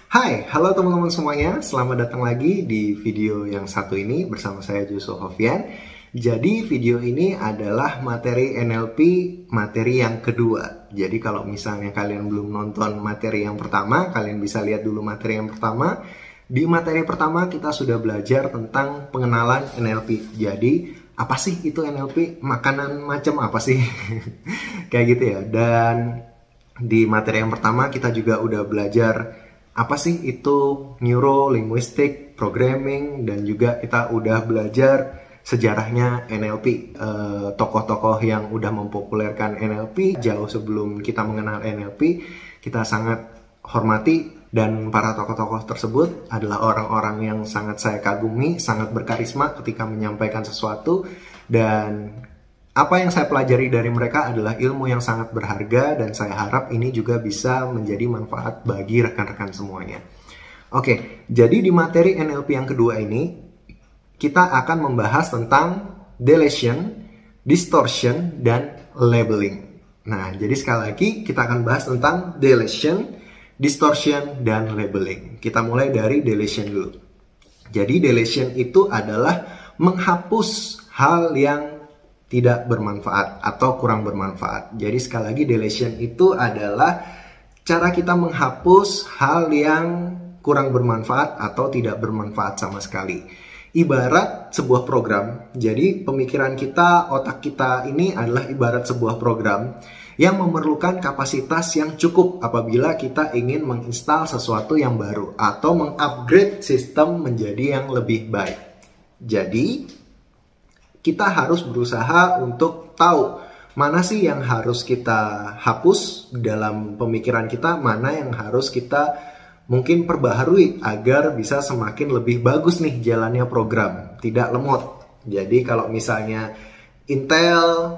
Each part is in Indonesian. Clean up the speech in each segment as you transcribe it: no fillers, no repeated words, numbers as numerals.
Hai, halo teman-teman semuanya. Selamat datang lagi di video yang satu ini bersama saya Joshua Hovian. Jadi video ini adalah materi NLP materi yang kedua. Jadi kalau misalnya kalian belum nonton materi yang pertama, kalian bisa lihat dulu materi yang pertama. Di materi pertama kita sudah belajar tentang pengenalan NLP. Jadi apa sih itu NLP? Makanan macam apa sih? Kayak gitu ya. Dan di materi yang pertama kita juga udah belajar apa sih itu Neuro Linguistic Programming, dan juga kita udah belajar sejarahnya NLP, tokoh-tokoh yang udah mempopulerkan NLP jauh sebelum kita mengenal NLP. Kita sangat hormati, dan para tokoh-tokoh tersebut adalah orang-orang yang sangat saya kagumi, sangat berkarisma ketika menyampaikan sesuatu. Dan apa yang saya pelajari dari mereka adalah ilmu yang sangat berharga, dan saya harap ini juga bisa menjadi manfaat bagi rekan-rekan semuanya. Oke, jadi di materi NLP yang kedua ini, kita akan membahas tentang deletion, distortion, dan labeling. Nah, jadi sekali lagi kita akan bahas tentang deletion, distortion, dan labeling. Kita mulai dari deletion dulu. Jadi deletion itu adalah menghapus hal yang tidak bermanfaat atau kurang bermanfaat. Jadi sekali lagi deletion itu adalah cara kita menghapus hal yang kurang bermanfaat atau tidak bermanfaat sama sekali. Ibarat sebuah program. Jadi pemikiran kita, otak kita ini adalah ibarat sebuah program yang memerlukan kapasitas yang cukup apabila kita ingin menginstal sesuatu yang baru atau mengupgrade sistem menjadi yang lebih baik. Jadi kita harus berusaha untuk tahu mana sih yang harus kita hapus dalam pemikiran kita, mana yang harus kita mungkin perbaharui agar bisa semakin lebih bagus nih jalannya program, tidak lemot. Jadi kalau misalnya Intel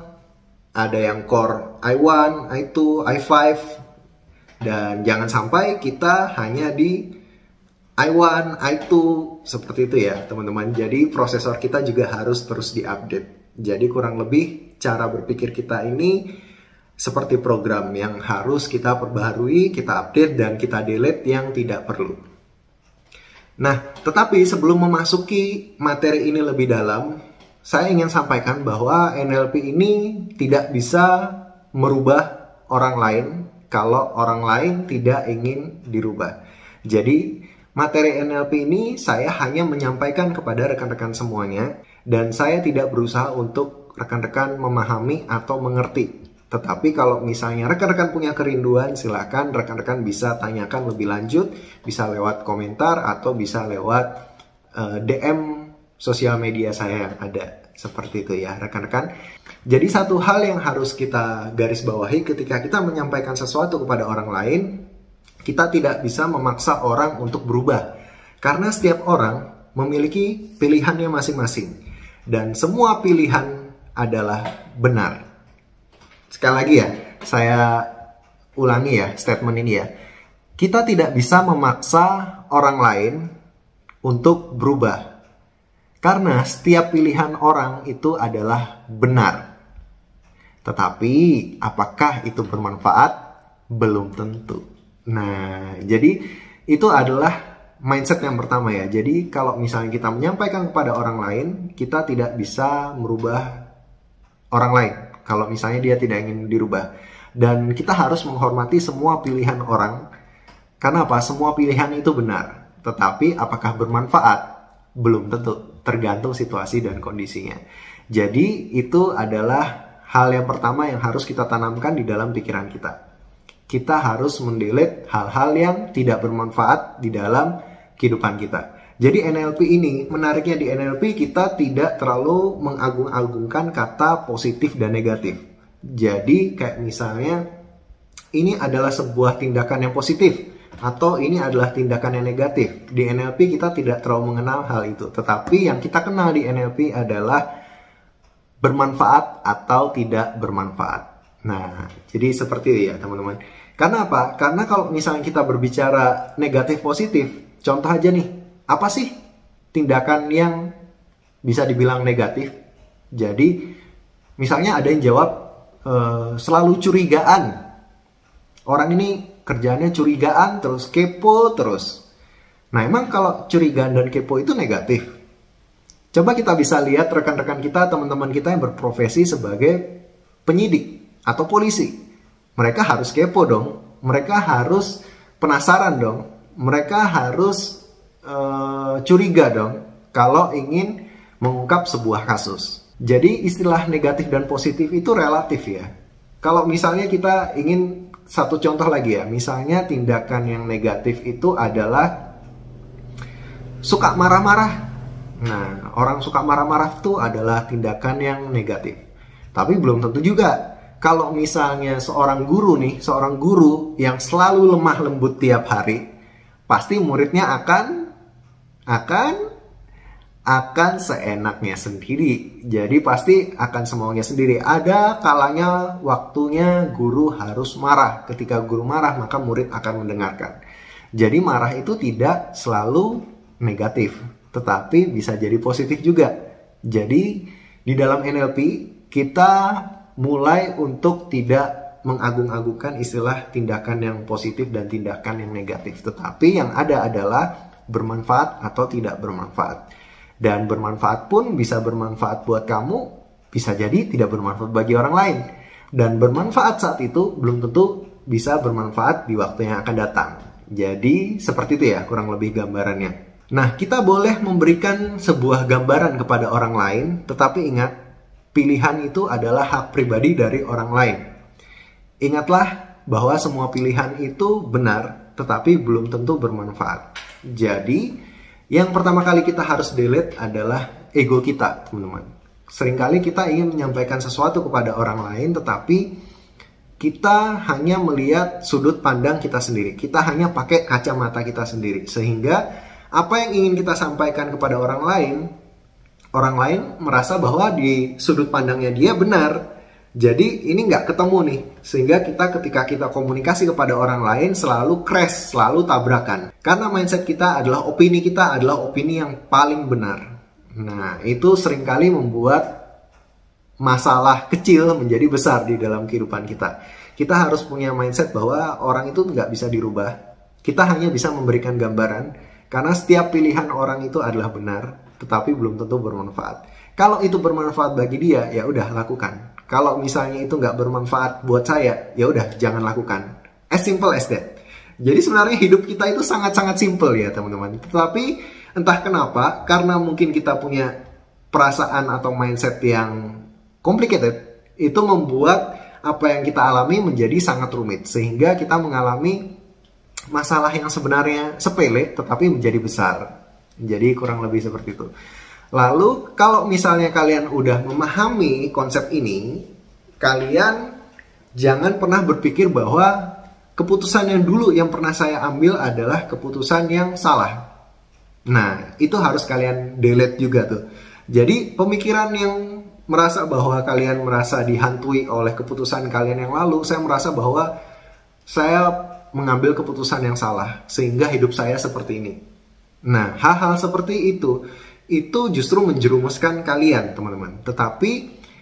ada yang Core i1, i2, i5, dan jangan sampai kita hanya di i1, i2, seperti itu ya teman-teman. Jadi prosesor kita juga harus terus diupdate. Jadi kurang lebih cara berpikir kita ini seperti program yang harus kita perbaharui, kita update, dan kita delete yang tidak perlu. Nah, tetapi sebelum memasuki materi ini lebih dalam, saya ingin sampaikan bahwa NLP ini tidak bisa merubah orang lain kalau orang lain tidak ingin dirubah. Jadi materi NLP ini saya hanya menyampaikan kepada rekan-rekan semuanya, dan saya tidak berusaha untuk rekan-rekan memahami atau mengerti. Tetapi kalau misalnya rekan-rekan punya kerinduan, silakan rekan-rekan bisa tanyakan lebih lanjut, bisa lewat komentar atau bisa lewat DM sosial media saya yang ada. Seperti itu ya rekan-rekan. Jadi satu hal yang harus kita garis bawahi ketika kita menyampaikan sesuatu kepada orang lain, kita tidak bisa memaksa orang untuk berubah. Karena setiap orang memiliki pilihannya masing-masing. Dan semua pilihan adalah benar. Sekali lagi ya, saya ulangi ya statement ini ya. Kita tidak bisa memaksa orang lain untuk berubah. Karena setiap pilihan orang itu adalah benar. Tetapi apakah itu bermanfaat? Belum tentu. Nah, jadi itu adalah mindset yang pertama ya. Jadi kalau misalnya kita menyampaikan kepada orang lain, kita tidak bisa merubah orang lain kalau misalnya dia tidak ingin dirubah. Dan kita harus menghormati semua pilihan orang. Karena apa? Semua pilihan itu benar. Tetapi apakah bermanfaat? Belum tentu. Tergantung situasi dan kondisinya. Jadi itu adalah hal yang pertama yang harus kita tanamkan di dalam pikiran kita. Kita harus mendelete hal-hal yang tidak bermanfaat di dalam kehidupan kita. Jadi NLP ini, menariknya di NLP kita tidak terlalu mengagung-agungkan kata positif dan negatif. Jadi kayak misalnya ini adalah sebuah tindakan yang positif atau ini adalah tindakan yang negatif. Di NLP kita tidak terlalu mengenal hal itu. Tetapi yang kita kenal di NLP adalah bermanfaat atau tidak bermanfaat. Nah, jadi seperti itu ya teman-teman. Karena apa? Karena kalau misalnya kita berbicara negatif positif, contoh aja nih, apa sih tindakan yang bisa dibilang negatif? Jadi, misalnya ada yang jawab selalu curigaan. Orang ini kerjaannya curigaan terus, kepo terus. Nah, emang kalau curigaan dan kepo itu negatif? Coba kita bisa lihat rekan-rekan kita, teman-teman kita yang berprofesi sebagai penyidik atau polisi. Mereka harus kepo dong, mereka harus penasaran dong, mereka harus curiga dong kalau ingin mengungkap sebuah kasus. Jadi istilah negatif dan positif itu relatif ya. Kalau misalnya kita ingin satu contoh lagi ya, misalnya tindakan yang negatif itu adalah suka marah-marah. Nah, orang suka marah-marah itu adalah tindakan yang negatif. Tapi belum tentu juga. Kalau misalnya seorang guru nih, seorang guru yang selalu lemah lembut tiap hari, pasti muridnya akan seenaknya sendiri. Jadi pasti akan semaunya sendiri. Ada kalanya waktunya guru harus marah. Ketika guru marah, maka murid akan mendengarkan. Jadi marah itu tidak selalu negatif, tetapi bisa jadi positif juga. Jadi di dalam NLP kita mulai untuk tidak mengagung-agungkan istilah tindakan yang positif dan tindakan yang negatif. Tetapi yang ada adalah bermanfaat atau tidak bermanfaat. Dan bermanfaat pun bisa bermanfaat buat kamu, bisa jadi tidak bermanfaat bagi orang lain. Dan bermanfaat saat itu belum tentu bisa bermanfaat di waktu yang akan datang. Jadi seperti itu ya kurang lebih gambarannya. Nah, kita boleh memberikan sebuah gambaran kepada orang lain, tetapi ingat, pilihan itu adalah hak pribadi dari orang lain. Ingatlah bahwa semua pilihan itu benar, tetapi belum tentu bermanfaat. Jadi, yang pertama kali kita harus delete adalah ego kita, teman-teman. Seringkali kita ingin menyampaikan sesuatu kepada orang lain, tetapi kita hanya melihat sudut pandang kita sendiri. Kita hanya pakai kacamata kita sendiri. Sehingga apa yang ingin kita sampaikan kepada orang lain merasa bahwa di sudut pandangnya dia benar. Jadi ini nggak ketemu nih, sehingga ketika kita komunikasi kepada orang lain selalu crash, selalu tabrakan. Karena mindset kita adalah opini yang paling benar. Nah, itu seringkali membuat masalah kecil menjadi besar di dalam kehidupan kita. Kita harus punya mindset bahwa orang itu nggak bisa dirubah. Kita hanya bisa memberikan gambaran, karena setiap pilihan orang itu adalah benar, tetapi belum tentu bermanfaat. Kalau itu bermanfaat bagi dia, ya udah lakukan. Kalau misalnya itu nggak bermanfaat buat saya, ya udah jangan lakukan. As simple as that. Jadi sebenarnya hidup kita itu sangat-sangat simple ya teman-teman. Tetapi entah kenapa, karena mungkin kita punya perasaan atau mindset yang complicated, itu membuat apa yang kita alami menjadi sangat rumit. Sehingga kita mengalami masalah yang sebenarnya sepele, tetapi menjadi besar. Jadi kurang lebih seperti itu. Lalu kalau misalnya kalian udah memahami konsep ini, kalian jangan pernah berpikir bahwa keputusan yang dulu yang pernah saya ambil adalah keputusan yang salah. Nah, itu harus kalian delete juga tuh. Jadi pemikiran yang merasa bahwa kalian merasa dihantui oleh keputusan kalian yang lalu, saya merasa bahwa saya mengambil keputusan yang salah sehingga hidup saya seperti ini. Nah, hal-hal seperti itu justru menjerumuskan kalian, teman-teman. Tetapi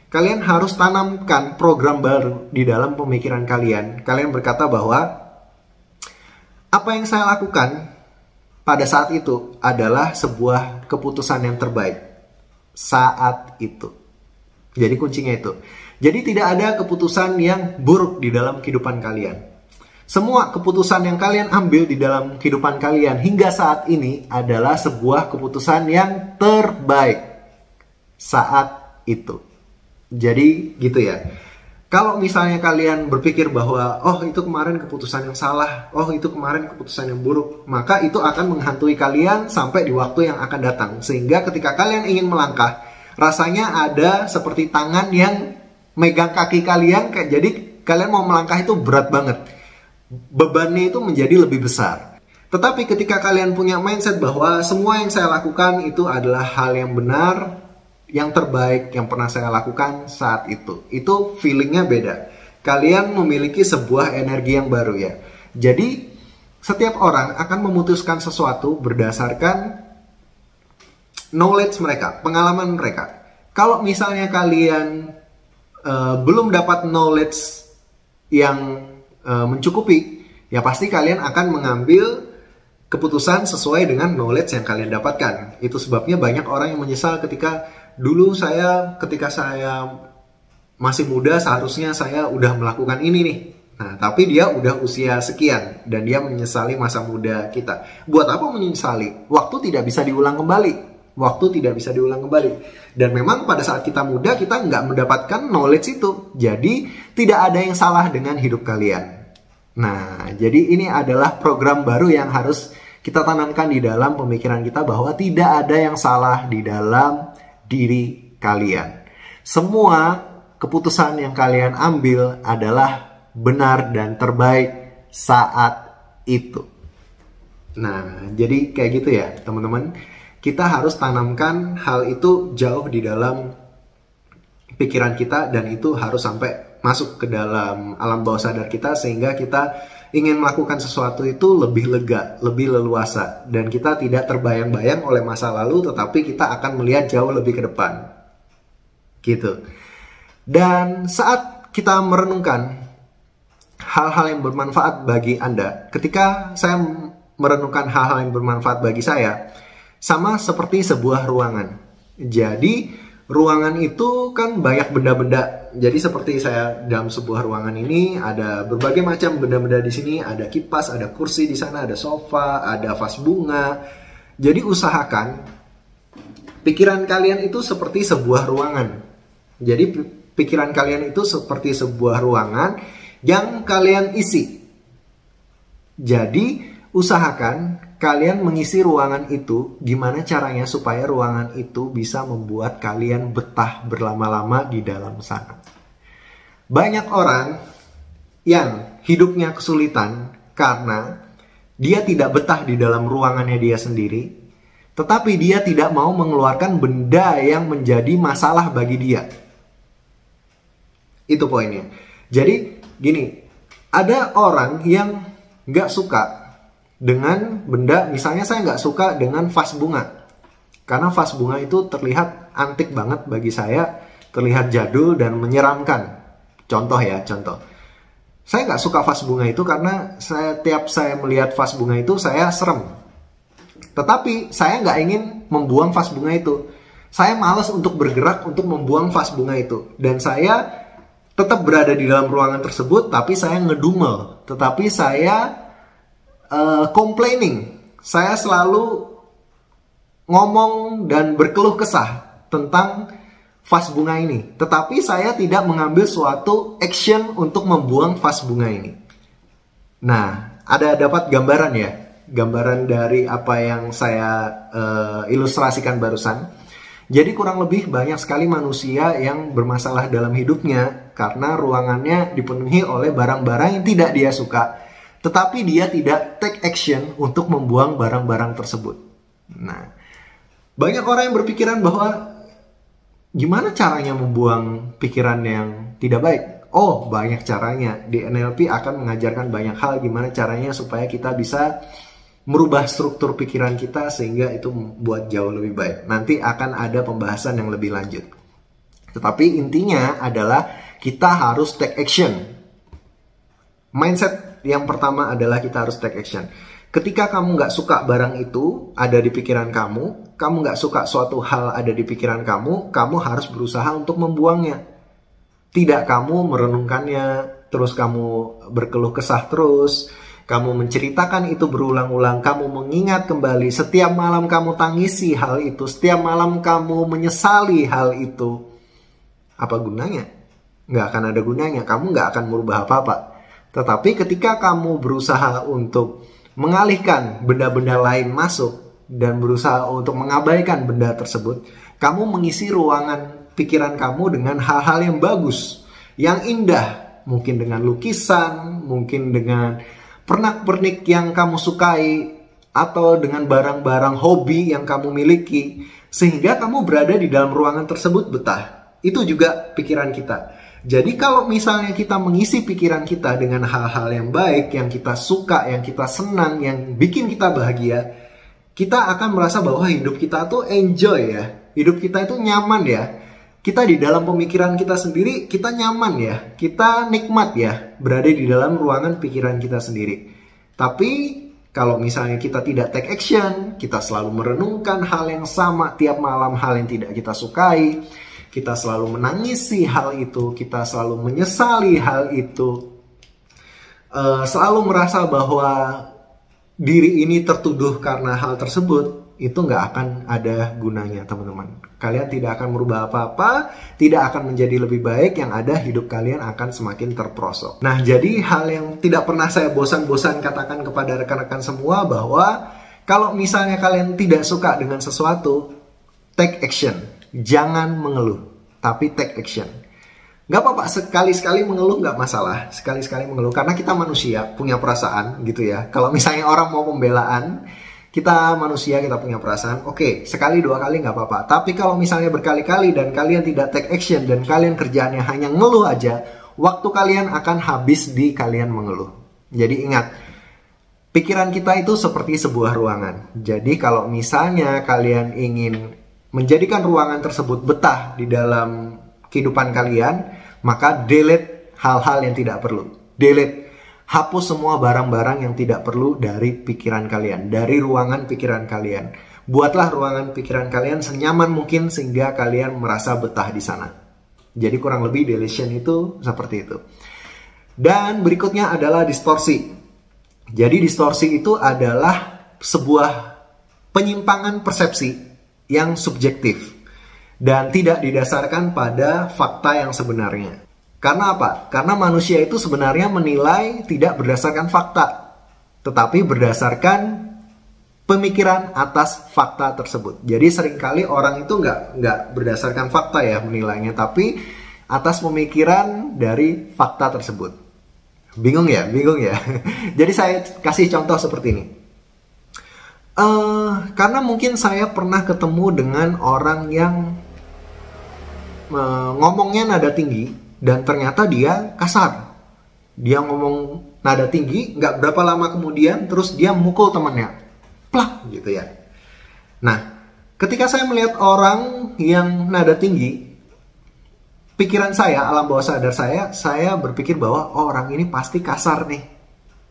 kalian harus tanamkan program baru di dalam pemikiran kalian. Kalian berkata bahwa apa yang saya lakukan pada saat itu adalah sebuah keputusan yang terbaik saat itu. Jadi kuncinya itu. Jadi tidak ada keputusan yang buruk di dalam kehidupan kalian. Semua keputusan yang kalian ambil di dalam kehidupan kalian hingga saat ini adalah sebuah keputusan yang terbaik saat itu. Jadi gitu ya. Kalau misalnya kalian berpikir bahwa oh itu kemarin keputusan yang salah, oh itu kemarin keputusan yang buruk, maka itu akan menghantui kalian sampai di waktu yang akan datang. Sehingga ketika kalian ingin melangkah, rasanya ada seperti tangan yang megang kaki kalian, jadi kalian mau melangkah itu berat banget. Bebannya itu menjadi lebih besar. Tetapi ketika kalian punya mindset bahwa semua yang saya lakukan itu adalah hal yang benar, yang terbaik yang pernah saya lakukan saat itu feelingnya beda. Kalian memiliki sebuah energi yang baru ya. Jadi setiap orang akan memutuskan sesuatu berdasarkan knowledge mereka, pengalaman mereka. Kalau misalnya kalian belum dapat knowledge yang mencukupi, ya pasti kalian akan mengambil keputusan sesuai dengan knowledge yang kalian dapatkan. Itu sebabnya banyak orang yang menyesal ketika ketika saya masih muda seharusnya saya udah melakukan ini nih. Nah, tapi dia udah usia sekian dan dia menyesali masa muda kita. Buat apa menyesali? Waktu tidak bisa diulang kembali. Dan memang pada saat kita muda kita nggak mendapatkan knowledge itu. Jadi tidak ada yang salah dengan hidup kalian. Nah, jadi ini adalah program baru yang harus kita tanamkan di dalam pemikiran kita bahwa tidak ada yang salah di dalam diri kalian. Semua keputusan yang kalian ambil adalah benar dan terbaik saat itu. Nah, jadi kayak gitu ya, teman-teman. Kita harus tanamkan hal itu jauh di dalam pikiran kita dan itu harus sampai masuk ke dalam alam bawah sadar kita sehingga kita ingin melakukan sesuatu itu lebih lega, lebih leluasa dan kita tidak terbayang-bayang oleh masa lalu tetapi kita akan melihat jauh lebih ke depan. Gitu. Dan saat kita merenungkan hal-hal yang bermanfaat bagi Anda, ketika saya merenungkan hal-hal yang bermanfaat bagi saya, sama seperti sebuah ruangan. Jadi, ruangan itu kan banyak benda-benda. Jadi seperti saya dalam sebuah ruangan ini ada berbagai macam benda-benda di sini, ada kipas, ada kursi di sana, ada sofa, ada vas bunga. Jadi usahakan pikiran kalian itu seperti sebuah ruangan. Jadi pikiran kalian itu seperti sebuah ruangan yang kalian isi. Jadi usahakan kalian mengisi ruangan itu. Gimana caranya supaya ruangan itu bisa membuat kalian betah berlama-lama di dalam sana. Banyak orang yang hidupnya kesulitan karena dia tidak betah di dalam ruangannya dia sendiri, tetapi dia tidak mau mengeluarkan benda yang menjadi masalah bagi dia. Itu poinnya. Jadi gini, ada orang yang nggak suka dengan benda, misalnya saya nggak suka dengan vas bunga. Karena vas bunga itu terlihat antik banget bagi saya, terlihat jadul dan menyeramkan. Contoh. Saya nggak suka vas bunga itu karena tiap saya melihat vas bunga itu saya serem. Tetapi saya nggak ingin membuang vas bunga itu. Saya malas untuk bergerak untuk membuang vas bunga itu. Dan saya tetap berada di dalam ruangan tersebut, tapi saya ngedumel. Tetapi saya complaining. Saya selalu ngomong dan berkeluh kesah tentang vas bunga ini. Tetapi saya tidak mengambil suatu action untuk membuang vas bunga ini. Nah, dapat gambaran ya. Gambaran dari apa yang saya ilustrasikan barusan. Jadi kurang lebih banyak sekali manusia yang bermasalah dalam hidupnya karena ruangannya dipenuhi oleh barang-barang yang tidak dia suka. Tetapi dia tidak take action untuk membuang barang-barang tersebut. Nah, banyak orang yang berpikiran bahwa gimana caranya membuang pikiran yang tidak baik? Oh, banyak caranya. Di NLP akan mengajarkan banyak hal gimana caranya supaya kita bisa merubah struktur pikiran kita sehingga itu membuat jauh lebih baik. Nanti akan ada pembahasan yang lebih lanjut. Tetapi intinya adalah kita harus take action. Mindset yang pertama adalah kita harus take action. Ketika kamu nggak suka barang itu ada di pikiran kamu nggak suka suatu hal ada di pikiran kamu harus berusaha untuk membuangnya. Tidak kamu merenungkannya, terus kamu berkeluh kesah terus, kamu menceritakan itu berulang-ulang, kamu mengingat kembali, setiap malam kamu tangisi hal itu, setiap malam kamu menyesali hal itu. Apa gunanya? Nggak akan ada gunanya, kamu nggak akan merubah apa-apa. Tetapi ketika kamu berusaha untuk mengalihkan benda-benda lain masuk dan berusaha untuk mengabaikan benda tersebut, kamu mengisi ruangan pikiran kamu dengan hal-hal yang bagus, yang indah, mungkin dengan lukisan, mungkin dengan pernak-pernik yang kamu sukai, atau dengan barang-barang hobi yang kamu miliki, sehingga kamu berada di dalam ruangan tersebut betah. Itu juga pikiran kita. Jadi kalau misalnya kita mengisi pikiran kita dengan hal-hal yang baik, yang kita suka, yang kita senang, yang bikin kita bahagia, kita akan merasa bahwa hidup kita tuh enjoy ya. Hidup kita itu nyaman ya. Kita di dalam pemikiran kita sendiri, kita nyaman ya. Kita nikmat ya berada di dalam ruangan pikiran kita sendiri. Tapi kalau misalnya kita tidak take action, kita selalu merenungkan hal yang sama tiap malam, hal yang tidak kita sukai, kita selalu menangisi hal itu, kita selalu menyesali hal itu, selalu merasa bahwa diri ini tertuduh karena hal tersebut, itu nggak akan ada gunanya, teman-teman. Kalian tidak akan merubah apa-apa, tidak akan menjadi lebih baik, yang ada hidup kalian akan semakin terperosok. Nah, jadi hal yang tidak pernah saya bosan-bosan katakan kepada rekan-rekan semua, bahwa kalau misalnya kalian tidak suka dengan sesuatu, take action. Jangan mengeluh, tapi take action. Gak apa-apa, sekali-sekali mengeluh gak masalah. Sekali-sekali mengeluh, karena kita manusia, punya perasaan gitu ya. Kalau misalnya orang mau pembelaan, kita manusia, kita punya perasaan. Oke, sekali dua kali gak apa-apa. Tapi kalau misalnya berkali-kali dan kalian tidak take action, dan kalian kerjaannya hanya ngeluh aja, waktu kalian akan habis di kalian mengeluh. Jadi ingat, pikiran kita itu seperti sebuah ruangan. Jadi kalau misalnya kalian ingin menjadikan ruangan tersebut betah di dalam kehidupan kalian, maka delete hal-hal yang tidak perlu. Delete, hapus semua barang-barang yang tidak perlu dari pikiran kalian, dari ruangan pikiran kalian. Buatlah ruangan pikiran kalian senyaman mungkin sehingga kalian merasa betah di sana. Jadi kurang lebih deletion itu seperti itu. Dan berikutnya adalah distorsi. Jadi distorsi itu adalah sebuah penyimpangan persepsi yang subjektif dan tidak didasarkan pada fakta yang sebenarnya. Karena apa? Karena manusia itu sebenarnya menilai tidak berdasarkan fakta, tetapi berdasarkan pemikiran atas fakta tersebut. Jadi seringkali orang itu nggak berdasarkan fakta ya menilainya, tapi atas pemikiran dari fakta tersebut. Bingung ya? Bingung ya? Jadi saya kasih contoh seperti ini. Karena mungkin saya pernah ketemu dengan orang yang ngomongnya nada tinggi dan ternyata dia kasar. Dia ngomong nada tinggi, nggak berapa lama kemudian terus dia mukul temannya, plak gitu ya. Nah, ketika saya melihat orang yang nada tinggi, pikiran saya, alam bawah sadar saya berpikir bahwa orang ini pasti kasar nih.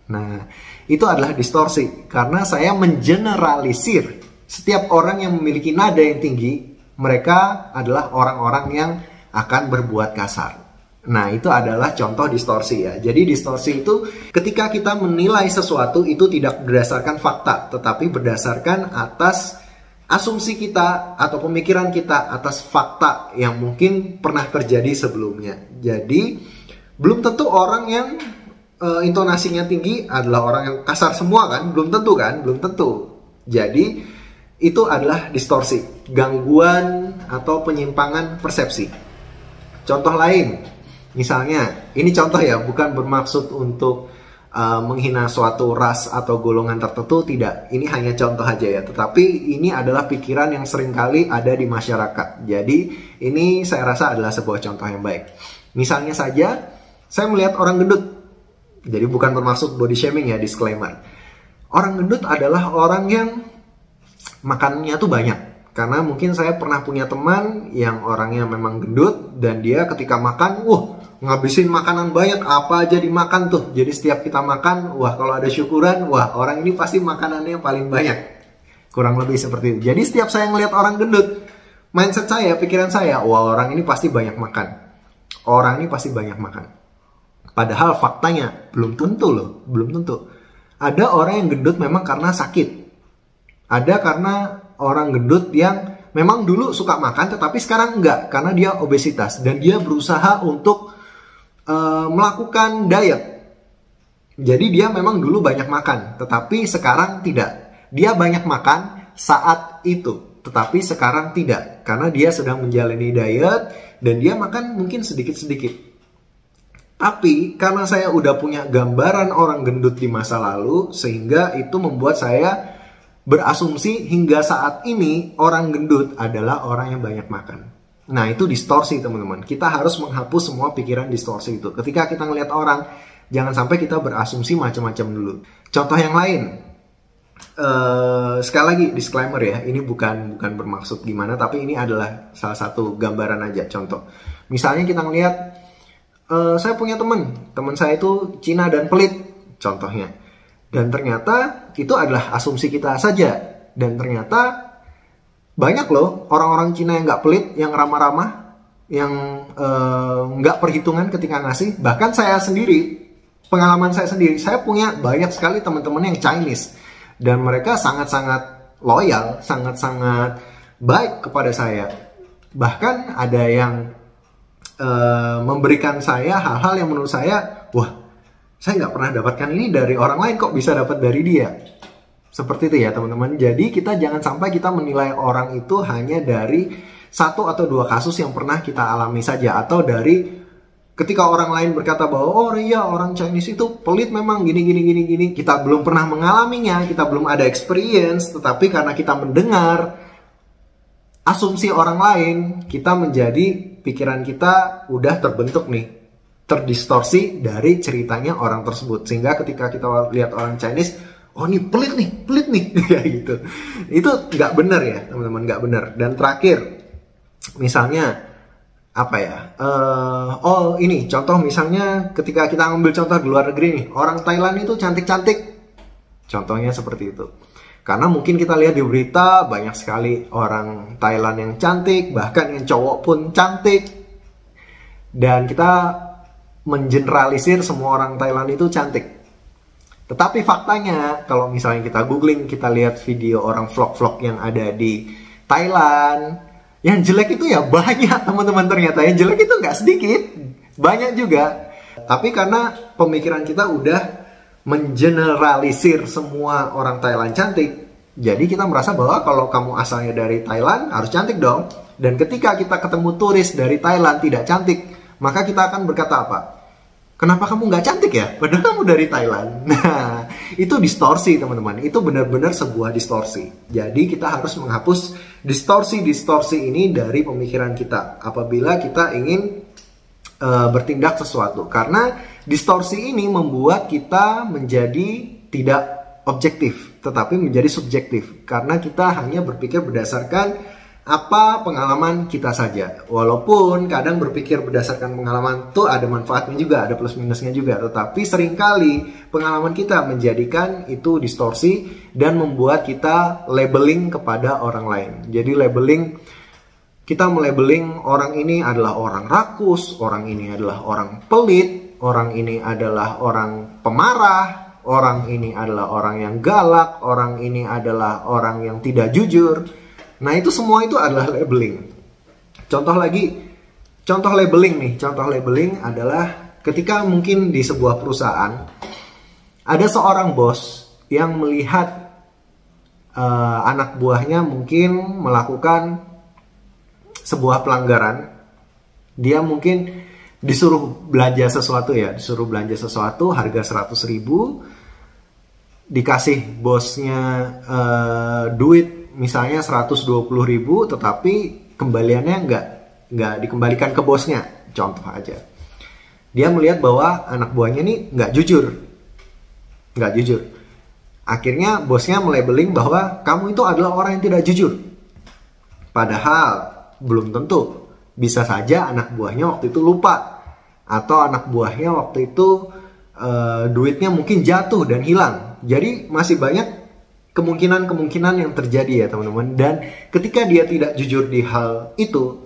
Nah, itu adalah distorsi karena saya mengeneralisir setiap orang yang memiliki nada yang tinggi, mereka adalah orang-orang yang akan berbuat kasar. Nah, itu adalah contoh distorsi ya. Jadi distorsi itu ketika kita menilai sesuatu itu tidak berdasarkan fakta, tetapi berdasarkan atas asumsi kita atau pemikiran kita atas fakta yang mungkin pernah terjadi sebelumnya. Jadi belum tentu orang yang intonasinya tinggi adalah orang yang kasar semua kan, belum tentu kan, belum tentu. Jadi itu adalah distorsi, gangguan atau penyimpangan persepsi. Contoh lain, misalnya ini contoh ya, bukan bermaksud untuk menghina suatu ras atau golongan tertentu, tidak. Ini hanya contoh aja ya, tetapi ini adalah pikiran yang seringkali ada di masyarakat. Jadi ini saya rasa adalah sebuah contoh yang baik. Misalnya saja, saya melihat orang gendut. Jadi bukan bermaksud body shaming ya, disclaimer. Orang gendut adalah orang yang makannya tuh banyak. Karena mungkin saya pernah punya teman yang orangnya memang gendut dan dia ketika makan, ngabisin makanan banyak, apa aja dimakan tuh. Jadi setiap kita makan, kalau ada syukuran, orang ini pasti makanannya yang paling banyak. Kurang lebih seperti itu. Jadi setiap saya ngelihat orang gendut, mindset saya, pikiran saya, orang ini pasti banyak makan. Orang ini pasti banyak makan. Padahal faktanya belum tentu loh, belum tentu. Ada orang yang gendut memang karena sakit. Ada karena orang gendut yang memang dulu suka makan tetapi sekarang enggak karena dia obesitas dan dia berusaha untuk melakukan diet. Jadi dia memang dulu banyak makan tetapi sekarang tidak. Dia banyak makan saat itu tetapi sekarang tidak karena dia sedang menjalani diet dan dia makan mungkin sedikit-sedikit. Tapi karena saya udah punya gambaran orang gendut di masa lalu, sehingga itu membuat saya berasumsi hingga saat ini orang gendut adalah orang yang banyak makan. Nah, itu distorsi teman-teman. Kita harus menghapus semua pikiran distorsi itu. Ketika kita ngelihat orang, jangan sampai kita berasumsi macam-macam dulu. Contoh yang lain, sekali lagi disclaimer ya, ini bukan bermaksud gimana, tapi ini adalah salah satu gambaran aja, contoh. Misalnya kita ngelihat, saya punya teman saya itu Cina dan pelit, contohnya. Dan ternyata itu adalah asumsi kita saja. Dan ternyata banyak loh orang-orang Cina yang nggak pelit, yang ramah-ramah, yang nggak perhitungan ketika ngasih. Bahkan saya sendiri, pengalaman saya sendiri, saya punya banyak sekali teman-teman yang Chinese. Dan mereka sangat-sangat loyal, sangat-sangat baik kepada saya. Bahkan ada yang memberikan saya hal-hal yang menurut saya, wah, saya nggak pernah dapatkan ini dari orang lain, kok bisa dapat dari dia. Seperti itu ya teman-teman. Jadi kita jangan sampai kita menilai orang itu hanya dari satu atau dua kasus yang pernah kita alami saja. Atau dari ketika orang lain berkata bahwa, oh iya orang Chinese itu pelit memang gini. Kita belum pernah mengalaminya, kita belum ada experience. Tetapi karena kita mendengar asumsi orang lain, kita menjadi, pikiran kita udah terbentuk nih, terdistorsi dari ceritanya orang tersebut. Sehingga ketika kita lihat orang Chinese, oh ini pelit nih kayak gitu. Itu nggak benar ya teman-teman, nggak benar. Dan terakhir, misalnya apa ya, oh ini contoh, misalnya ketika kita ambil contoh di luar negeri nih, orang Thailand itu cantik-cantik, contohnya seperti itu. Karena mungkin kita lihat di berita banyak sekali orang Thailand yang cantik, bahkan yang cowok pun cantik. Dan kita mengeneralisir semua orang Thailand itu cantik. Tetapi faktanya, kalau misalnya kita googling, kita lihat video orang vlog-vlog yang ada di Thailand, yang jelek itu ya banyak teman-teman, ternyata yang jelek itu nggak sedikit, banyak juga. Tapi karena pemikiran kita udah mengeneralisir semua orang Thailand cantik, jadi kita merasa bahwa kalau kamu asalnya dari Thailand harus cantik dong. Dan ketika kita ketemu turis dari Thailand tidak cantik, maka kita akan berkata apa? Kenapa kamu nggak cantik ya? Padahal kamu dari Thailand. Nah, itu distorsi teman-teman. Itu benar-benar sebuah distorsi. Jadi kita harus menghapus distorsi-distorsi ini dari pemikiran kita apabila kita ingin bertindak sesuatu. Karena distorsi ini membuat kita menjadi tidak objektif, tetapi menjadi subjektif. Karena kita hanya berpikir berdasarkan apa pengalaman kita saja. Walaupun kadang berpikir berdasarkan pengalaman tuh ada manfaatnya juga, ada plus minusnya juga. Tetapi seringkali pengalaman kita menjadikan itu distorsi dan membuat kita labeling kepada orang lain. Jadi kita melabeling orang ini adalah orang rakus, orang ini adalah orang pelit, orang ini adalah orang pemarah, orang ini adalah orang yang galak, orang ini adalah orang yang tidak jujur. Nah itu semua itu adalah labeling. Contoh labeling nih. Contoh labeling adalah ketika mungkin di sebuah perusahaan ada seorang bos yang melihat anak buahnya mungkin melakukan sebuah pelanggaran. Dia mungkin disuruh belanja sesuatu harga 100.000, dikasih bosnya duit misalnya 120.000, tetapi kembaliannya nggak dikembalikan ke bosnya. Contoh aja, dia melihat bahwa anak buahnya ini nggak jujur. Akhirnya bosnya melabeling bahwa kamu itu adalah orang yang tidak jujur. Padahal belum tentu. Bisa saja anak buahnya waktu itu lupa, atau anak buahnya waktu itu duitnya mungkin jatuh dan hilang. Jadi masih banyak kemungkinan yang terjadi ya teman-teman. Dan ketika dia tidak jujur di hal itu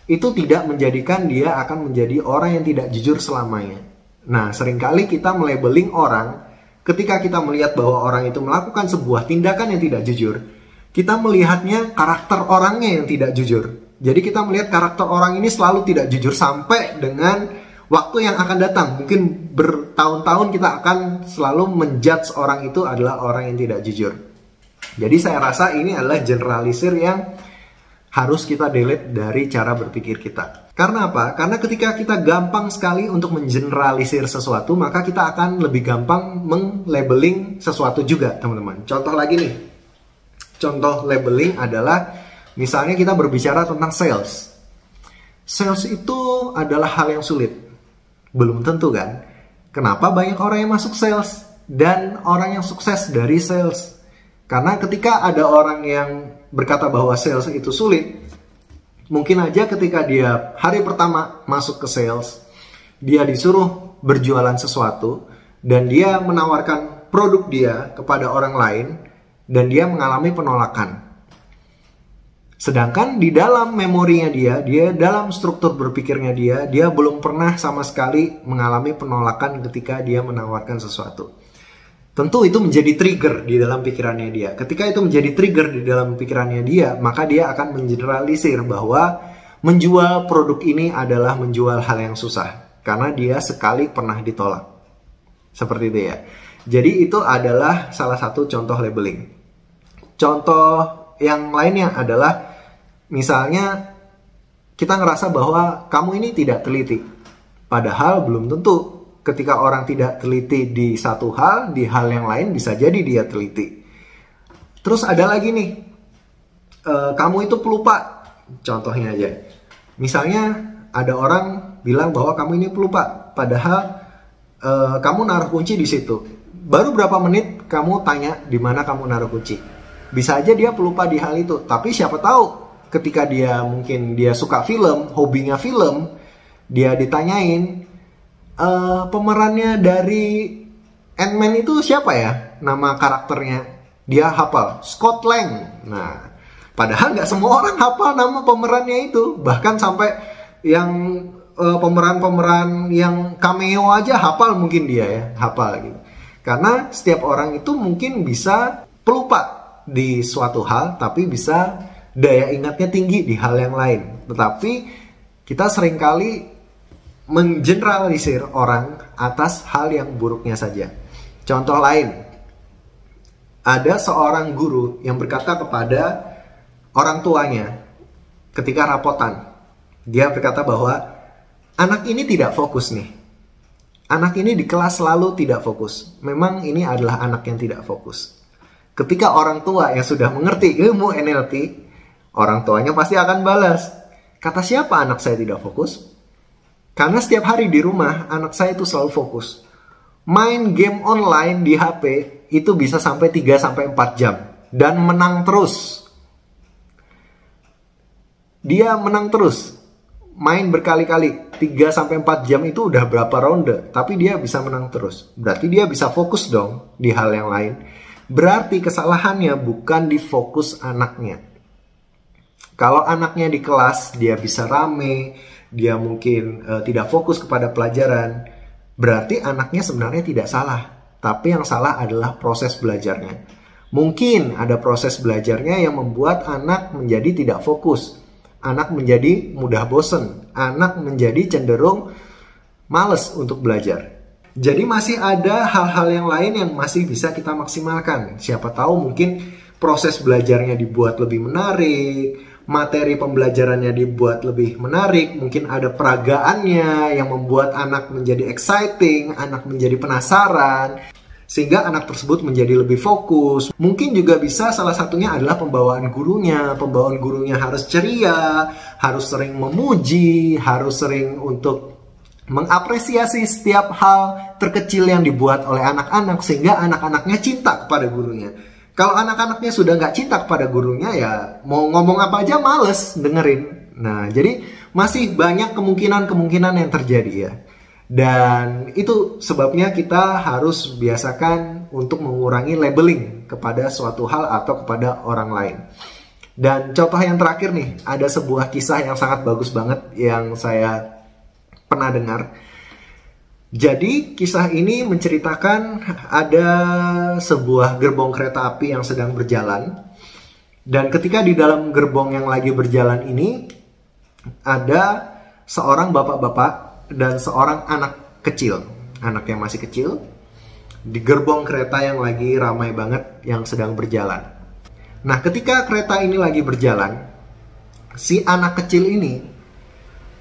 tidak menjadikan dia akan menjadi orang yang tidak jujur selamanya. Nah, seringkali kita melabeling orang ketika kita melihat bahwa orang itu melakukan sebuah tindakan yang tidak jujur. Kita melihatnya karakter orangnya yang tidak jujur. Jadi kita melihat karakter orang ini selalu tidak jujur sampai dengan waktu yang akan datang. Mungkin bertahun-tahun kita akan selalu menjudge orang itu adalah orang yang tidak jujur. Jadi saya rasa ini adalah generalisir yang harus kita delete dari cara berpikir kita. Karena apa? Karena ketika kita gampang sekali untuk mengeneralisir sesuatu, maka kita akan lebih gampang meng-labeling sesuatu juga, teman-teman. Contoh lagi nih. Contoh labeling adalah misalnya kita berbicara tentang sales. Sales itu adalah hal yang sulit. Belum tentu kan? Kenapa banyak orang yang masuk sales dan orang yang sukses dari sales? Karena ketika ada orang yang berkata bahwa sales itu sulit, mungkin aja ketika dia hari pertama masuk ke sales, dia disuruh berjualan sesuatu dan dia menawarkan produk dia kepada orang lain dan dia mengalami penolakan. Sedangkan di dalam memorinya dia dalam struktur berpikirnya dia belum pernah sama sekali mengalami penolakan ketika dia menawarkan sesuatu. Tentu itu menjadi trigger di dalam pikirannya dia. Ketika itu menjadi trigger di dalam pikirannya dia, maka dia akan mengeneralisir bahwa menjual produk ini adalah menjual hal yang susah. Karena dia sekali pernah ditolak. Seperti itu ya. Jadi itu adalah salah satu contoh labeling. Contoh yang lainnya adalah misalnya kita ngerasa bahwa kamu ini tidak teliti. Padahal belum tentu. Ketika orang tidak teliti di satu hal, di hal yang lain bisa jadi dia teliti. Terus ada lagi nih, kamu itu pelupa. Contohnya aja. Misalnya ada orang bilang bahwa kamu ini pelupa. Padahal kamu naruh kunci di situ. Baru berapa menit kamu tanya di mana kamu naruh kunci. Bisa aja dia pelupa di hal itu. Tapi siapa tahu ketika dia mungkin dia suka film, hobinya film, dia ditanyain, pemerannya dari Ant-Man itu siapa ya? Nama karakternya. Dia hafal. Scott Lang. Nah, padahal nggak semua orang hafal nama pemerannya itu. Bahkan sampai yang pemeran-pemeran yang cameo aja hafal mungkin dia ya. Hafal gitu. Karena setiap orang itu mungkin bisa pelupa di suatu hal, tapi bisa daya ingatnya tinggi di hal yang lain. Tetapi kita seringkali mengeneralisir orang atas hal yang buruknya saja. Contoh lain, ada seorang guru yang berkata kepada orang tuanya ketika rapotan. Dia berkata bahwa anak ini tidak fokus nih. Anak ini di kelas selalu tidak fokus. Memang ini adalah anak yang tidak fokus. Ketika orang tua yang sudah mengerti ilmu NLP, orang tuanya pasti akan balas. Kata siapa anak saya tidak fokus? Karena setiap hari di rumah, anak saya itu selalu fokus. Main game online di HP itu bisa sampai 3-4 jam. Dan menang terus. Dia menang terus. Main berkali-kali. 3-4 jam itu udah berapa ronde. Tapi dia bisa menang terus. Berarti dia bisa fokus dong di hal yang lain. Berarti kesalahannya bukan di fokus anaknya. Kalau anaknya di kelas, dia bisa rame, dia mungkin tidak fokus kepada pelajaran, berarti anaknya sebenarnya tidak salah. Tapi yang salah adalah proses belajarnya. Mungkin ada proses belajarnya yang membuat anak menjadi tidak fokus. Anak menjadi mudah bosen. Anak menjadi cenderung males untuk belajar. Jadi masih ada hal-hal yang lain yang masih bisa kita maksimalkan. Siapa tahu mungkin proses belajarnya dibuat lebih menarik, materi pembelajarannya dibuat lebih menarik, mungkin ada peragaannya yang membuat anak menjadi exciting, anak menjadi penasaran, sehingga anak tersebut menjadi lebih fokus. Mungkin juga bisa salah satunya adalah pembawaan gurunya. Pembawaan gurunya harus ceria, harus sering memuji, harus sering untuk mengapresiasi setiap hal terkecil yang dibuat oleh anak-anak, sehingga anak-anaknya cinta kepada gurunya. Kalau anak-anaknya sudah nggak cinta kepada gurunya, ya mau ngomong apa aja males dengerin. Nah, jadi masih banyak kemungkinan-kemungkinan yang terjadi ya. Dan itu sebabnya kita harus biasakan untuk mengurangi labeling kepada suatu hal atau kepada orang lain. Dan contoh yang terakhir nih, ada sebuah kisah yang sangat bagus banget yang saya pernah dengar. Jadi kisah ini menceritakan ada sebuah gerbong kereta api yang sedang berjalan. Dan ketika di dalam gerbong yang lagi berjalan ini, ada seorang bapak-bapak dan seorang anak kecil. Anak yang masih kecil, di gerbong kereta yang lagi ramai banget yang sedang berjalan. Nah, ketika kereta ini lagi berjalan, si anak kecil ini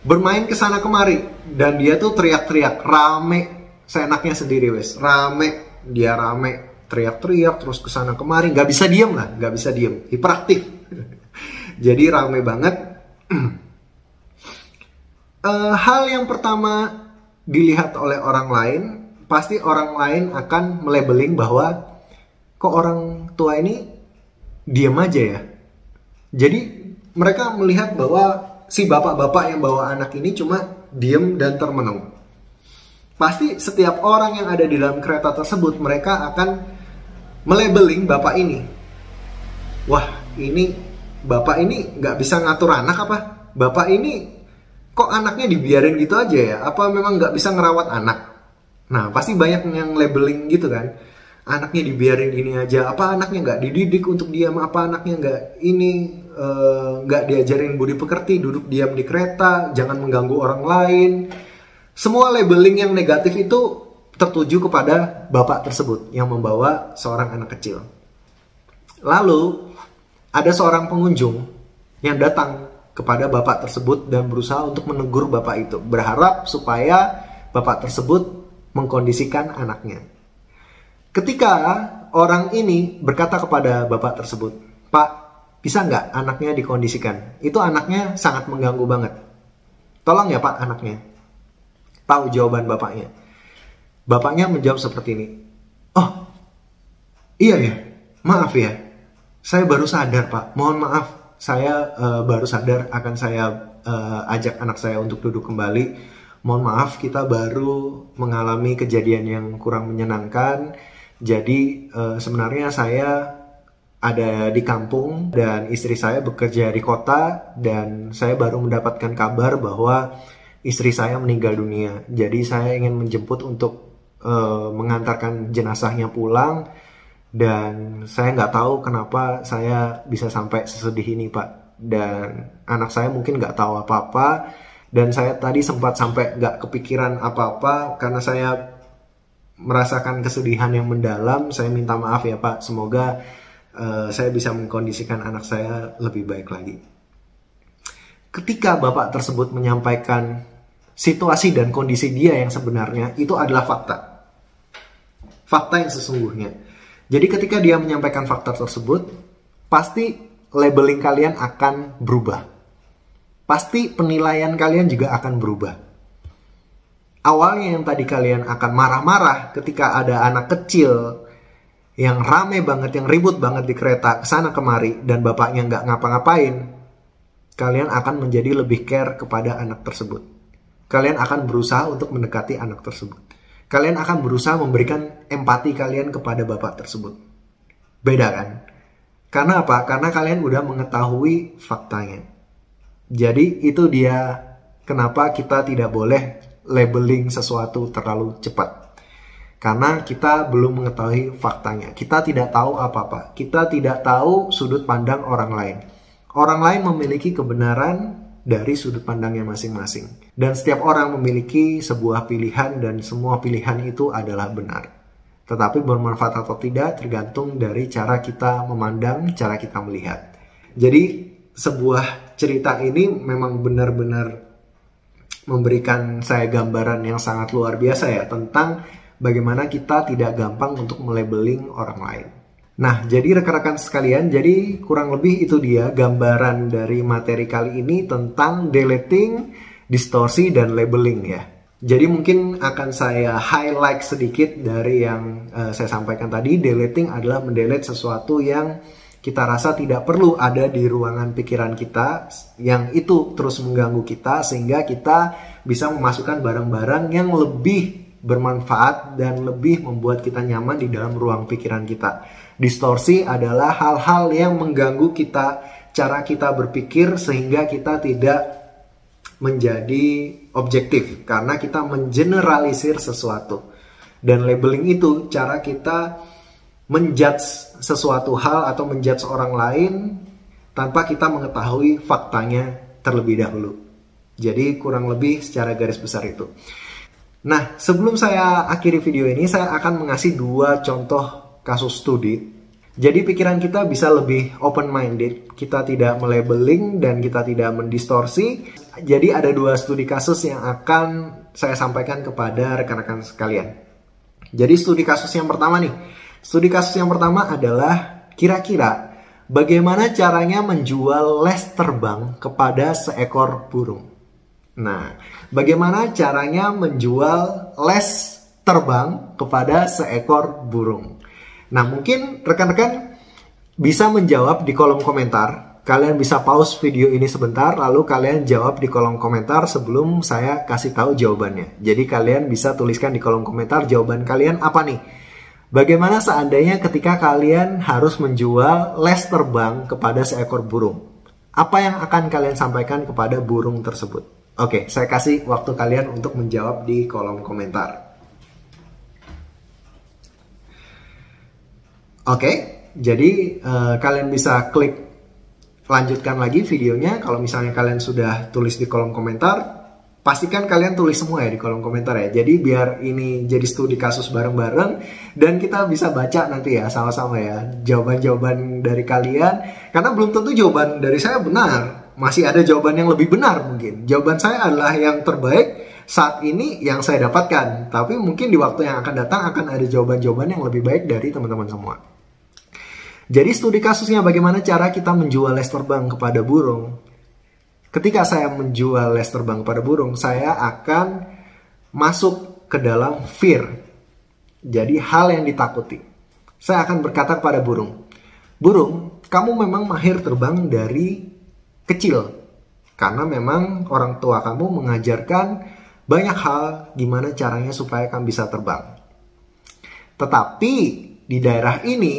bermain kesana kemari dan dia tuh teriak-teriak, rame, seenaknya sendiri wes, rame, dia rame, teriak-teriak terus kesana kemari, nggak bisa diem lah, nggak bisa diem, hiperaktif. Jadi rame banget. Hal yang pertama dilihat oleh orang lain, pasti orang lain akan melabeling bahwa kok orang tua ini diem aja ya. Jadi mereka melihat bahwa si bapak-bapak yang bawa anak ini cuma diem dan termenung. Pasti setiap orang yang ada di dalam kereta tersebut, mereka akan melabeling bapak ini. Wah, ini bapak ini nggak bisa ngatur anak apa? Bapak ini kok anaknya dibiarin gitu aja ya? Apa memang nggak bisa ngerawat anak? Nah, pasti banyak yang labeling gitu kan. Anaknya dibiarin gini aja, apa anaknya nggak dididik untuk diam, apa anaknya nggak nggak diajarin budi pekerti, duduk diam di kereta, jangan mengganggu orang lain. Semua labeling yang negatif itu tertuju kepada bapak tersebut yang membawa seorang anak kecil. Lalu ada seorang pengunjung yang datang kepada bapak tersebut dan berusaha untuk menegur bapak itu, berharap supaya bapak tersebut mengkondisikan anaknya. Ketika orang ini berkata kepada bapak tersebut, "Pak, bisa nggak anaknya dikondisikan? Itu anaknya sangat mengganggu banget. Tolong ya Pak anaknya." Tahu jawaban bapaknya. Bapaknya menjawab seperti ini, "Oh, iya ya, maaf ya. Saya baru sadar Pak, mohon maaf. Saya baru sadar akan saya ajak anak saya untuk duduk kembali. Mohon maaf, kita baru mengalami kejadian yang kurang menyenangkan. Jadi sebenarnya saya ada di kampung dan istri saya bekerja di kota dan saya baru mendapatkan kabar bahwa istri saya meninggal dunia. Jadi saya ingin menjemput untuk mengantarkan jenazahnya pulang dan saya nggak tahu kenapa saya bisa sampai sesedih ini Pak. Dan anak saya mungkin nggak tahu apa-apa dan saya tadi sempat sampai nggak kepikiran apa-apa karena saya merasakan kesedihan yang mendalam. Saya minta maaf ya Pak, semoga saya bisa mengkondisikan anak saya lebih baik lagi." Ketika bapak tersebut menyampaikan situasi dan kondisi dia yang sebenarnya, itu adalah fakta. Fakta yang sesungguhnya. Jadi ketika dia menyampaikan fakta tersebut, pasti labeling kalian akan berubah. Pasti penilaian kalian juga akan berubah. Awalnya yang tadi kalian akan marah-marah ketika ada anak kecil yang rame banget, yang ribut banget di kereta kesana kemari dan bapaknya nggak ngapa-ngapain, kalian akan menjadi lebih care kepada anak tersebut. Kalian akan berusaha untuk mendekati anak tersebut. Kalian akan berusaha memberikan empati kalian kepada bapak tersebut. Beda kan? Karena apa? Karena kalian udah mengetahui faktanya. Jadi itu dia kenapa kita tidak boleh labeling sesuatu terlalu cepat. Karena kita belum mengetahui faktanya. Kita tidak tahu apa-apa. Kita tidak tahu sudut pandang orang lain. Orang lain memiliki kebenaran dari sudut pandangnya masing-masing. Dan setiap orang memiliki sebuah pilihan dan semua pilihan itu adalah benar. Tetapi bermanfaat atau tidak tergantung dari cara kita memandang, cara kita melihat. Jadi sebuah cerita ini memang benar-benar memberikan saya gambaran yang sangat luar biasa ya tentang bagaimana kita tidak gampang untuk melabeling orang lain. Nah, jadi rekan-rekan sekalian, jadi kurang lebih itu dia gambaran dari materi kali ini tentang deleting, distorsi, dan labeling ya. Jadi mungkin akan saya highlight sedikit dari yang saya sampaikan tadi. Deleting adalah mendelete sesuatu yang kita rasa tidak perlu ada di ruangan pikiran kita, yang itu terus mengganggu kita sehingga kita bisa memasukkan barang-barang yang lebih bermanfaat dan lebih membuat kita nyaman di dalam ruang pikiran kita. Distorsi adalah hal-hal yang mengganggu kita, cara kita berpikir sehingga kita tidak menjadi objektif karena kita mengeneralisir sesuatu. Dan labeling itu cara kita menjudge sesuatu hal atau menjudge orang lain tanpa kita mengetahui faktanya terlebih dahulu. Jadi kurang lebih secara garis besar itu. Nah, sebelum saya akhiri video ini, saya akan mengasih 2 contoh kasus studi. Jadi pikiran kita bisa lebih open-minded. Kita tidak melabeling dan kita tidak mendistorsi. Jadi ada 2 studi kasus yang akan saya sampaikan kepada rekan-rekan sekalian. Jadi studi kasus yang pertama nih. Studi kasus yang pertama adalah kira-kira bagaimana caranya menjual les terbang kepada seekor burung. Nah, bagaimana caranya menjual les terbang kepada seekor burung? Nah, mungkin rekan-rekan bisa menjawab di kolom komentar kalian bisa pause video ini sebentar, lalu kalian jawab di kolom komentar sebelum saya kasih tahu jawabannya. Jadi kalian bisa tuliskan di kolom komentar jawaban kalian apa nih. Bagaimana seandainya ketika kalian harus menjual les terbang kepada seekor burung? Apa yang akan kalian sampaikan kepada burung tersebut? Oke, saya kasih waktu kalian untuk menjawab di kolom komentar. Oke, jadi kalian bisa klik lanjutkan lagi videonya. Kalau misalnya kalian sudah tulis di kolom komentar, pastikan kalian tulis semua ya di kolom komentar ya. Jadi biar ini jadi studi kasus bareng-bareng dan kita bisa baca nanti ya sama-sama ya jawaban-jawaban dari kalian. Karena belum tentu jawaban dari saya benar. Masih ada jawaban yang lebih benar mungkin. Jawaban saya adalah yang terbaik saat ini yang saya dapatkan. Tapi mungkin di waktu yang akan datang akan ada jawaban-jawaban yang lebih baik dari teman-teman semua. Jadi studi kasusnya bagaimana cara kita menjual les terbang kepada burung. Ketika saya menjual les terbang kepada burung, saya akan masuk ke dalam fear. Jadi hal yang ditakuti. Saya akan berkata kepada burung, burung, kamu memang mahir terbang dari kecil. Karena memang orang tua kamu mengajarkan banyak hal gimana caranya supaya kamu bisa terbang. Tetapi di daerah ini,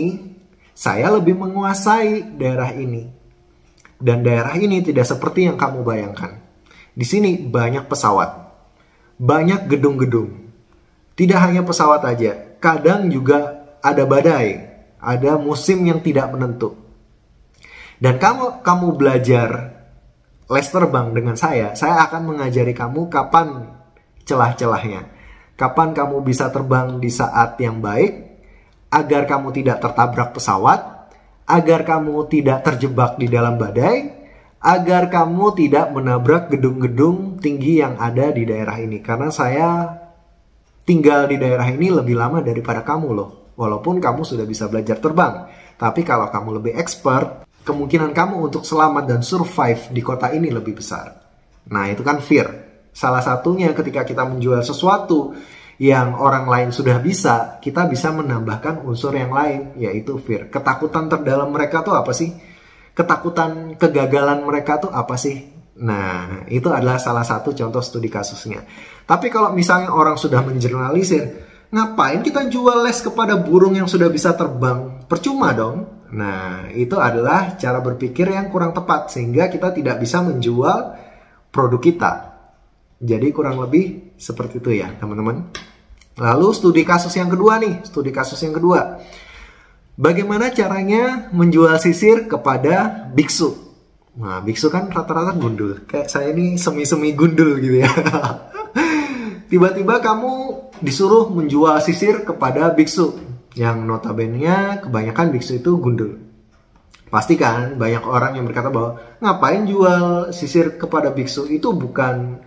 saya lebih menguasai daerah ini. Dan daerah ini tidak seperti yang kamu bayangkan. Di sini banyak pesawat. Banyak gedung-gedung. Tidak hanya pesawat aja. Kadang juga ada badai. Ada musim yang tidak menentu. Dan kamu belajar les terbang dengan saya akan mengajari kamu kapan celah-celahnya. Kapan kamu bisa terbang di saat yang baik, agar kamu tidak tertabrak pesawat, agar kamu tidak terjebak di dalam badai, agar kamu tidak menabrak gedung-gedung tinggi yang ada di daerah ini. Karena saya tinggal di daerah ini lebih lama daripada kamu loh. Walaupun kamu sudah bisa belajar terbang. Tapi kalau kamu lebih expert, kemungkinan kamu untuk selamat dan survive di kota ini lebih besar. Nah, itu kan fear. Salah satunya ketika kita menjual sesuatu yang orang lain sudah bisa, kita bisa menambahkan unsur yang lain, yaitu fear. Ketakutan terdalam mereka tuh apa sih? Ketakutan kegagalan mereka tuh apa sih? Nah, itu adalah salah satu contoh studi kasusnya. Tapi kalau misalnya orang sudah menjernalisir, ngapain kita jual les kepada burung yang sudah bisa terbang? Percuma dong. Nah, itu adalah cara berpikir yang kurang tepat, sehingga kita tidak bisa menjual produk kita. Jadi kurang lebih seperti itu ya teman-teman. Lalu studi kasus yang kedua nih. Studi kasus yang kedua. Bagaimana caranya menjual sisir kepada biksu? Nah, biksu kan rata-rata gundul. Kayak saya ini semi-semi gundul gitu ya. Tiba-tiba kamu disuruh menjual sisir kepada biksu. Yang notabene-nya kebanyakan biksu itu gundul. Pasti kan banyak orang yang berkata bahwa ngapain jual sisir kepada biksu, itu bukan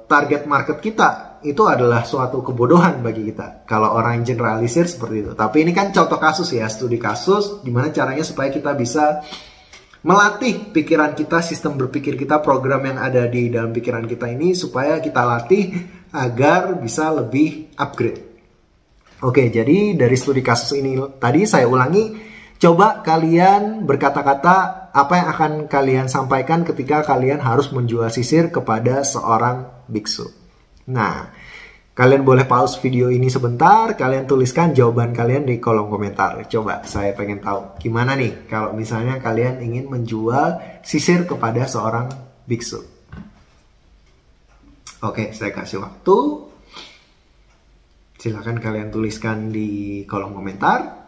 target market kita. Itu adalah suatu kebodohan bagi kita kalau orang generalisir seperti itu. Tapi ini kan contoh kasus ya, studi kasus gimana caranya supaya kita bisa melatih pikiran kita, sistem berpikir kita, program yang ada di dalam pikiran kita ini supaya kita latih agar bisa lebih upgrade. Oke, jadi dari studi kasus ini tadi saya ulangi. Coba kalian berkata-kata apa yang akan kalian sampaikan ketika kalian harus menjual sisir kepada seorang biksu. Nah, kalian boleh pause video ini sebentar, kalian tuliskan jawaban kalian di kolom komentar. Coba, saya pengen tahu gimana nih kalau misalnya kalian ingin menjual sisir kepada seorang biksu. Oke, saya kasih waktu. Silakan kalian tuliskan di kolom komentar.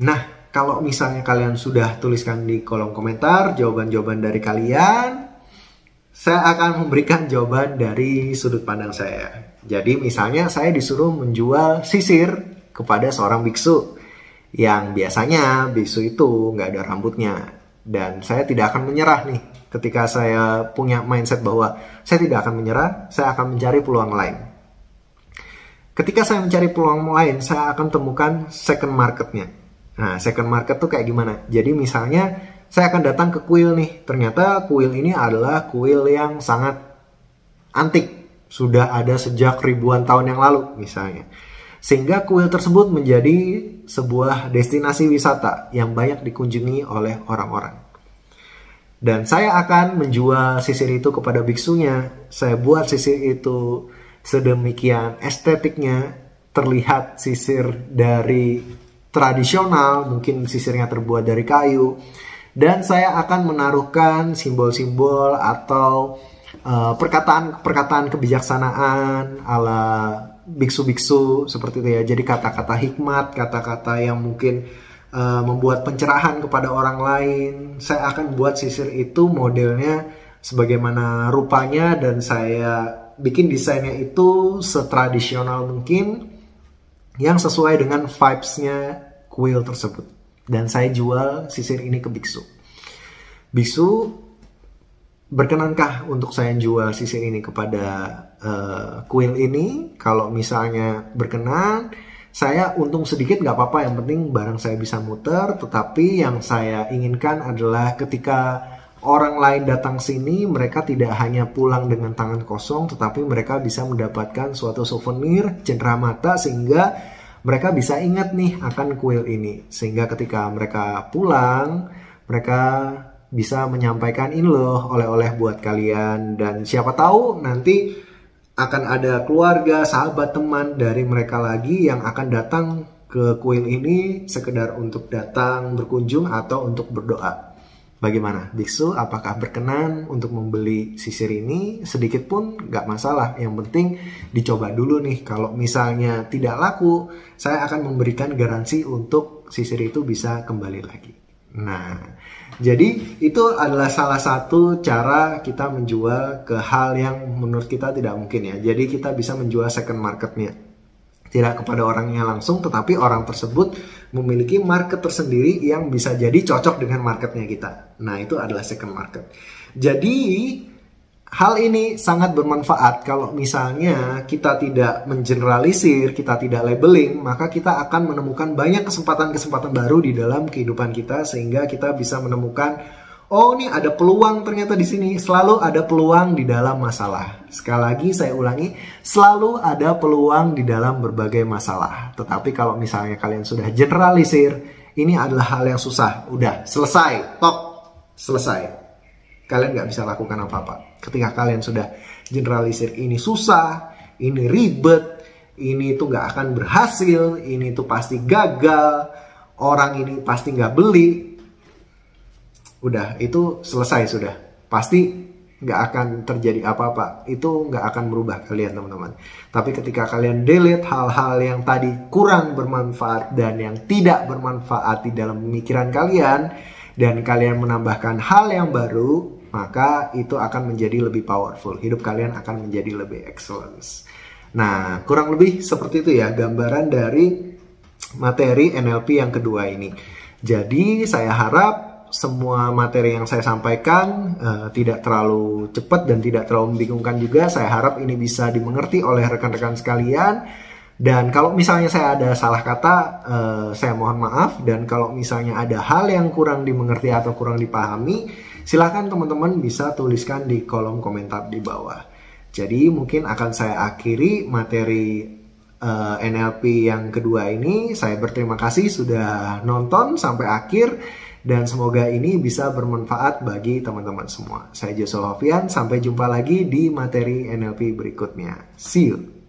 Nah, kalau misalnya kalian sudah tuliskan di kolom komentar jawaban-jawaban dari kalian, saya akan memberikan jawaban dari sudut pandang saya. Jadi misalnya saya disuruh menjual sisir kepada seorang biksu yang biasanya biksu itu nggak ada rambutnya. Dan saya tidak akan menyerah nih. Ketika saya punya mindset bahwa saya tidak akan menyerah, saya akan mencari peluang lain. Ketika saya mencari peluang lain, saya akan temukan second marketnya. Nah, second market tuh kayak gimana? Jadi misalnya saya akan datang ke kuil nih. Ternyata kuil ini adalah kuil yang sangat antik. Sudah ada sejak ribuan tahun yang lalu misalnya. Sehingga kuil tersebut menjadi sebuah destinasi wisata yang banyak dikunjungi oleh orang-orang. Dan saya akan menjual sisir itu kepada biksunya. Saya buat sisir itu sedemikian estetiknya, terlihat sisir dari tradisional, mungkin sisirnya terbuat dari kayu. Dan saya akan menaruhkan simbol-simbol atau perkataan-perkataan kebijaksanaan ala biksu-biksu seperti itu ya. Jadi kata-kata hikmat, kata-kata yang mungkin membuat pencerahan kepada orang lain. Saya akan buat sisir itu modelnya sebagaimana rupanya, dan saya bikin desainnya itu setradisional mungkin yang sesuai dengan vibes-nya kuil tersebut. Dan saya jual sisir ini ke biksu. Biksu, berkenankah untuk saya jual sisir ini kepada kuil ini? Kalau misalnya berkenan, saya untung sedikit nggak apa-apa, yang penting barang saya bisa muter. Tetapi yang saya inginkan adalah ketika orang lain datang sini, mereka tidak hanya pulang dengan tangan kosong, tetapi mereka bisa mendapatkan suatu souvenir cendera mata, sehingga mereka bisa ingat nih akan kuil ini. Sehingga ketika mereka pulang, mereka bisa menyampaikan, ini loh oleh-oleh buat kalian. Dan siapa tahu nanti akan ada keluarga, sahabat, teman dari mereka lagi yang akan datang ke kuil ini sekedar untuk datang berkunjung atau untuk berdoa. Bagaimana biksu? Apakah berkenan untuk membeli sisir ini? Sedikit pun nggak masalah. Yang penting dicoba dulu nih. Kalau misalnya tidak laku, saya akan memberikan garansi untuk sisir itu bisa kembali lagi. Nah, jadi itu adalah salah satu cara kita menjual ke hal yang menurut kita tidak mungkin ya. Jadi kita bisa menjual second marketnya. Tidak kepada orangnya langsung, tetapi orang tersebut memiliki market tersendiri yang bisa jadi cocok dengan marketnya kita. Nah, itu adalah second market. Jadi hal ini sangat bermanfaat kalau misalnya kita tidak mengeneralisir, kita tidak labeling, maka kita akan menemukan banyak kesempatan-kesempatan baru di dalam kehidupan kita, sehingga kita bisa menemukan, oh ini ada peluang ternyata di sini. Selalu ada peluang di dalam masalah. Sekali lagi saya ulangi, selalu ada peluang di dalam berbagai masalah. Tetapi kalau misalnya kalian sudah generalisir, ini adalah hal yang susah. Udah, selesai, top, selesai. Kalian nggak bisa lakukan apa-apa. Ketika kalian sudah generalisir, ini susah, ini ribet, ini tuh nggak akan berhasil, ini tuh pasti gagal, orang ini pasti nggak beli. Udah, itu selesai sudah. Pasti nggak akan terjadi apa-apa. Itu nggak akan merubah kalian, teman-teman. Tapi ketika kalian delete hal-hal yang tadi kurang bermanfaat dan yang tidak bermanfaat di dalam pemikiran kalian, dan kalian menambahkan hal yang baru, maka itu akan menjadi lebih powerful. Hidup kalian akan menjadi lebih excellence. Nah, kurang lebih seperti itu ya gambaran dari materi NLP yang kedua ini. Jadi saya harap semua materi yang saya sampaikan tidak terlalu cepat dan tidak terlalu membingungkan juga. Saya harap ini bisa dimengerti oleh rekan-rekan sekalian. Dan kalau misalnya saya ada salah kata, saya mohon maaf. Dan kalau misalnya ada hal yang kurang dimengerti atau kurang dipahami, silahkan teman-teman bisa tuliskan di kolom komentar di bawah. Jadi mungkin akan saya akhiri materi NLP yang kedua ini. Saya berterima kasih sudah nonton sampai akhir. Dan semoga ini bisa bermanfaat bagi teman-teman semua. Saya Joshua Hovian, sampai jumpa lagi di materi NLP berikutnya. See you!